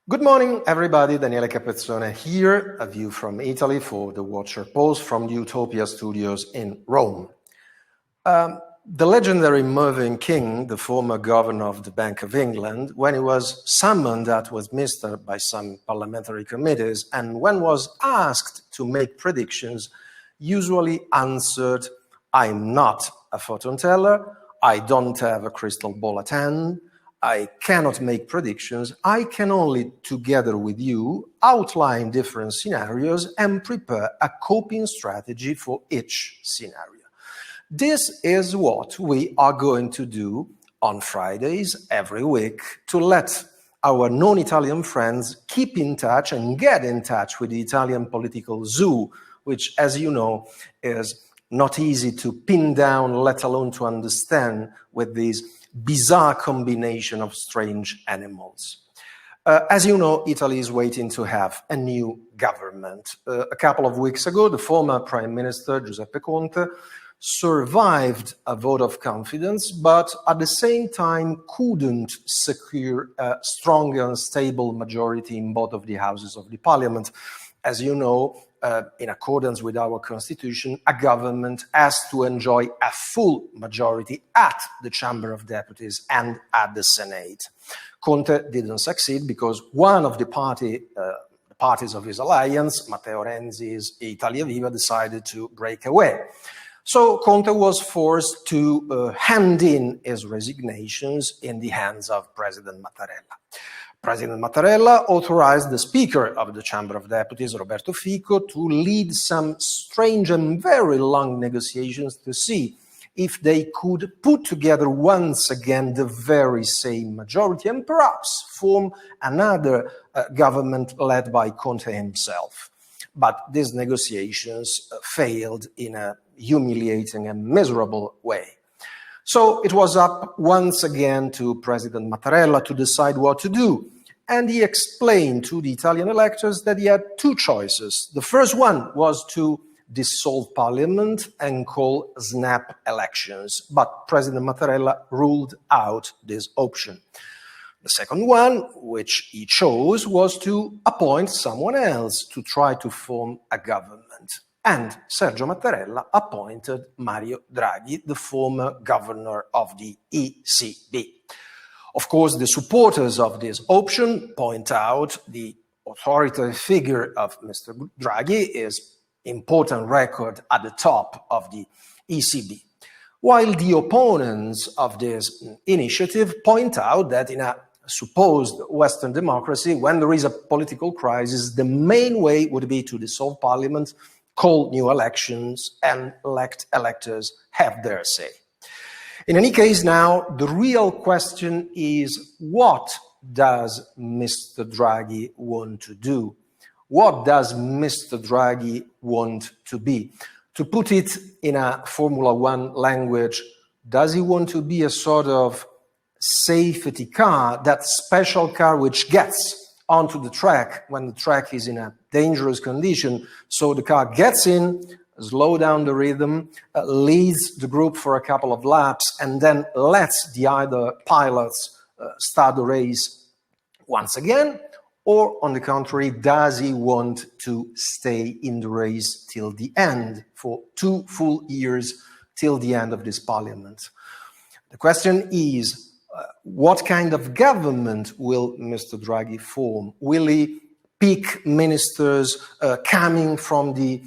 Good morning, everybody. Daniele Capezzone here, a view from Italy for the Watcher Post from the Utopia Studios in Rome. The legendary Mervyn King, the former governor of the Bank of England, when he was summoned at Westminster by some parliamentary committees and when was asked to make predictions, usually answered, "I'm not a fortune teller, I don't have a crystal ball at hand, I cannot make predictions, I can only, together with you, outline different scenarios and prepare a coping strategy for each scenario." This is what we are going to do on Fridays every week to let our non-Italian friends keep in touch and get in touch with the Italian political zoo, which, as you know, is not easy to pin down, let alone to understand, with these bizarre combination of strange animals. As you know, Italy is waiting to have a new government. A couple of weeks ago, the former Prime Minister, Giuseppe Conte, survived a vote of confidence, but at the same time couldn't secure a strong and stable majority in both of the houses of the parliament. As you know, in accordance with our constitution, a government has to enjoy a full majority at the Chamber of Deputies and at the Senate. Conte didn't succeed because one of the parties of his alliance, Matteo Renzi's Italia Viva, decided to break away. So Conte was forced to hand in his resignations in the hands of President Mattarella. President Mattarella authorized the Speaker of the Chamber of Deputies, Roberto Fico, to lead some strange and very long negotiations to see if they could put together once again the very same majority and perhaps form another government led by Conte himself. But these negotiations failed in a humiliating and miserable way. So it was up once again to President Mattarella to decide what to do. And he explained to the Italian electors that he had two choices. The first one was to dissolve parliament and call snap elections. But President Mattarella ruled out this option. The second one, which he chose, was to appoint someone else to try to form a government. And Sergio Mattarella appointed Mario Draghi, the former governor of the ECB. Of course, the supporters of this option point out the authoritative figure of Mr. Draghi, his important record at the top of the ECB. While the opponents of this initiative point out that in a supposed Western democracy, when there is a political crisis, the main way would be to dissolve parliament, call new elections, and let electors have their say. In any case, now, the real question is, what does Mr. Draghi want to do? What does Mr. Draghi want to be? To put it in a Formula One language, does he want to be a sort of safety car, that special car which gets onto the track when the track is in a dangerous condition, so the car gets in, slow down the rhythm, leads the group for a couple of laps, and then lets the other pilots start the race once again? Or, on the contrary, does he want to stay in the race till the end, for 2 full years, till the end of this parliament? The question is, what kind of government will Mr. Draghi form? Will he pick ministers coming from the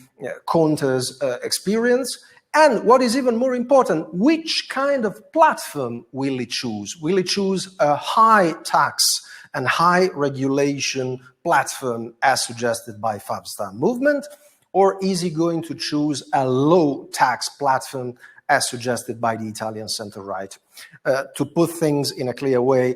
Conte's experience? And what is even more important, which kind of platform will he choose? Will he choose a high tax and high regulation platform as suggested by Five Star Movement? Or is he going to choose a low tax platform as suggested by the Italian center-right? To put things in a clear way,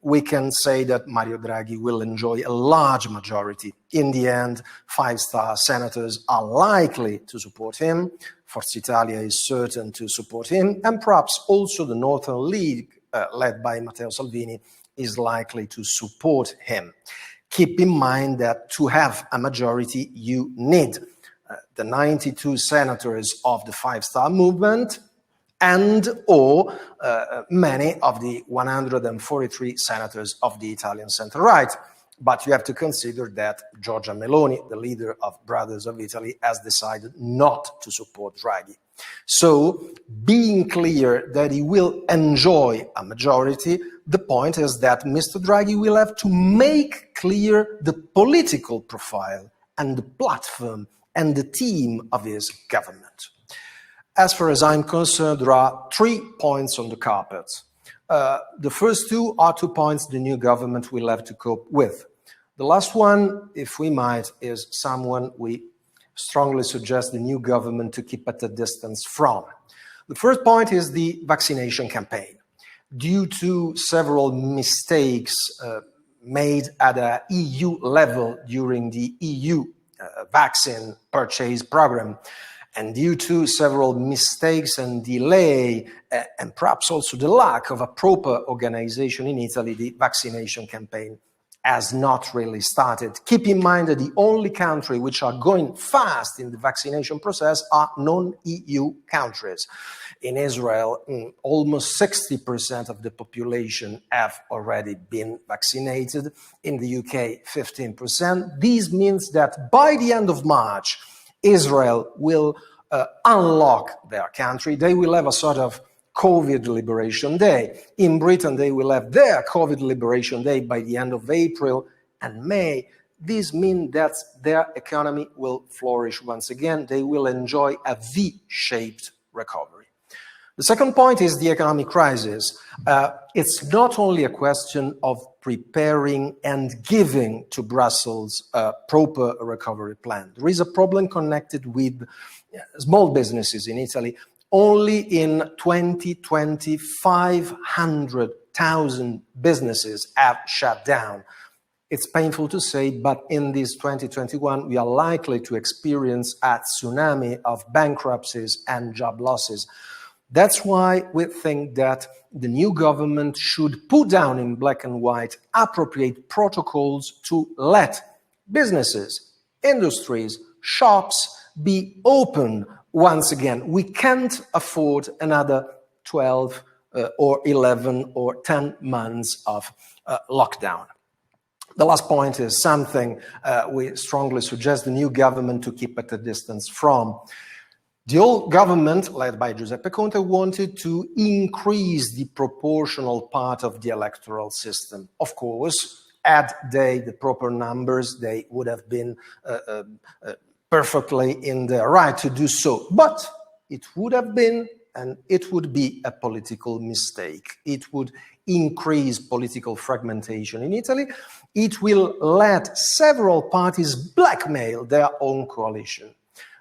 we can say that Mario Draghi will enjoy a large majority. In the end, 5-star senators are likely to support him. Forza Italia is certain to support him. And perhaps also the Northern League, led by Matteo Salvini, is likely to support him. Keep in mind that to have a majority, you need the 92 senators of the 5-star movement and or many of the 143 senators of the Italian center-right. But you have to consider that Giorgia Meloni, the leader of Brothers of Italy, has decided not to support Draghi. So, being clear that he will enjoy a majority, the point is that Mr. Draghi will have to make clear the political profile and the platform and the theme of his government. As far as I'm concerned, there are 3 points on the carpet. The first 2 are 2 points the new government will have to cope with. The last one, if we might, is someone we strongly suggest the new government to keep at a distance from. The first point is the vaccination campaign. Due to several mistakes made at an EU level during the EU vaccine purchase program, and due to several mistakes and delay, and perhaps also the lack of a proper organization in Italy, the vaccination campaign has not really started. Keep in mind that the only country which are going fast in the vaccination process are non-EU countries. In Israel, almost 60% of the population have already been vaccinated. In the UK, 15%. This means that by the end of March, Israel will unlock their country. They will have a sort of COVID Liberation Day. In Britain, they will have their COVID Liberation Day by the end of April and May. This means that their economy will flourish once again. They will enjoy a V-shaped recovery. The second point is the economic crisis. It's not only a question of preparing and giving to Brussels a proper recovery plan. There is a problem connected with small businesses in Italy. Only in 2020, 500,000 businesses have shut down. It's painful to say, but in this 2021, we are likely to experience a tsunami of bankruptcies and job losses. That's why we think that the new government should put down in black and white appropriate protocols to let businesses, industries, shops be open once again. We can't afford another 12 or 11 or 10 months of lockdown. The last point is something we strongly suggest the new government to keep at a distance from. The old government, led by Giuseppe Conte, wanted to increase the proportional part of the electoral system. Of course, had they the proper numbers, they would have been perfectly in their right to do so. But it would have been, and it would be, a political mistake. It would increase political fragmentation in Italy. It will let several parties blackmail their own coalition.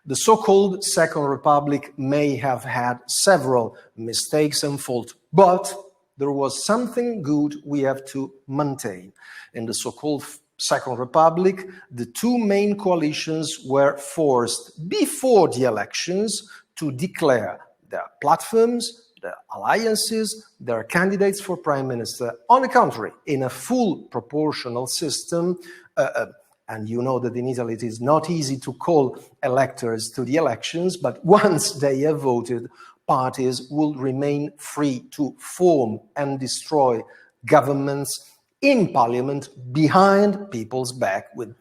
The so-called Second Republic may have had several mistakes and faults, but there was something good we have to maintain. In the so-called Second Republic, the 2 main coalitions were forced before the elections to declare their platforms, their alliances, their candidates for prime minister. On the contrary, in a full proportional system, and you know that in Italy it is not easy to call electors to the elections, but once they have voted, parties will remain free to form and destroy governments in parliament behind people's back with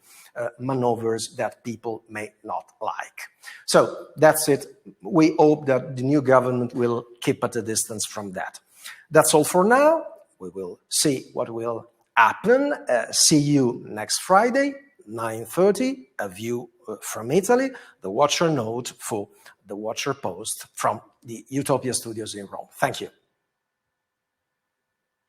maneuvers that people may not like. So that's it. We hope that the new government will keep at a distance from that. That's all for now. We will see what will happen. See you next Friday, 9:30, A View from Italy, the Watcher Note for the Watcher Post from the Utopia Studios in Rome. Thank you.